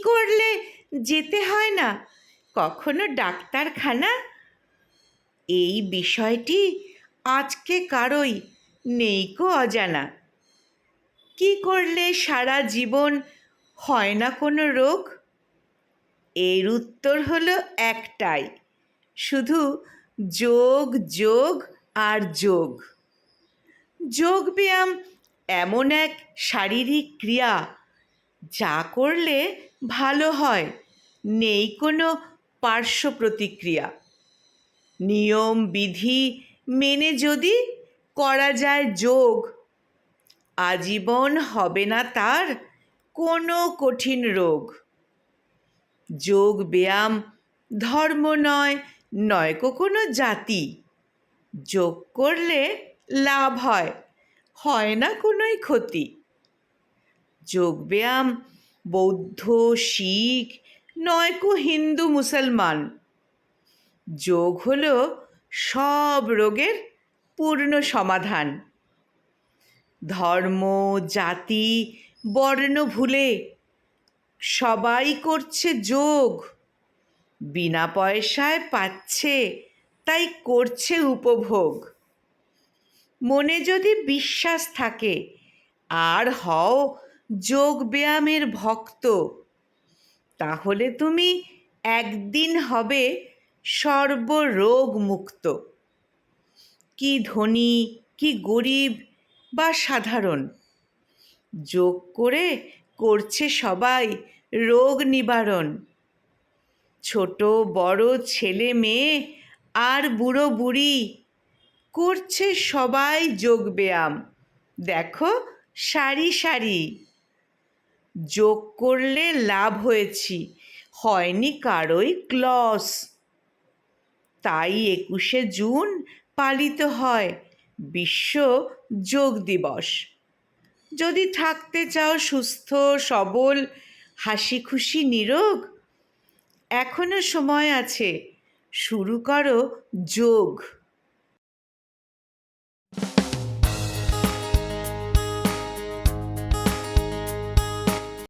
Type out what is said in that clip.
করলে যেতে হয় না কখনো ডাক্তারখানা? এই বিষয়টি আজকে কারোই নেইকো অজানা। কি করলে সারা জীবন হয় না কোনো রোগ? এর উত্তর হলো একটাই, শুধু যোগ, যোগ আর যোগ। যোগব্যায়াম এমন এক শারীরিক ক্রিয়া যা করলে ভালো হয়, নেই কোনো পার্শ্ব প্রতিক্রিয়া। নিয়ম বিধি মেনে যদি করা যায় যোগ, আজীবন হবে না তার কোনো কঠিন রোগ। যোগ ব্যায়াম ধর্ম নয়, নয়কো কোনো জাতি। যোগ করলে লাভ হয়, হয় না কোনোই ক্ষতি। যোগব্যায়াম বৌদ্ধ, শিখ নয়কো হিন্দু মুসলমান। যোগ হলো সব রোগের পূর্ণ সমাধান। ধর্ম, জাতি, বর্ণ ভুলে সবাই করছে যোগ। বিনা পয়সায় পাচ্ছে, তাই করছে উপভোগ। মনে যদি বিশ্বাস থাকে আর হও যোগ ব্যায়ামের ভক্ত, তাহলে তুমি একদিন হবে সর্বরোগ মুক্ত। কি ধনী, কি গরিব বা সাধারণ, যোগ করে করছে সবাই রোগ নিবারণ। ছোট বড় ছেলে মেয়ে আর বুড়ো বুড়ি করছে সবাই যোগ ব্যায়াম, দেখো সারি সারি। যোগ করলে লাভ হয়েছি, হয়নি কারোই ক্লস। তাই 21শে জুন পালিত হয় বিশ্ব যোগ দিবস। যদি থাকতে চাও সুস্থ সবল, হাসি খুশি নিরোগ, এখনো সময় আছে, শুরু করো যোগ।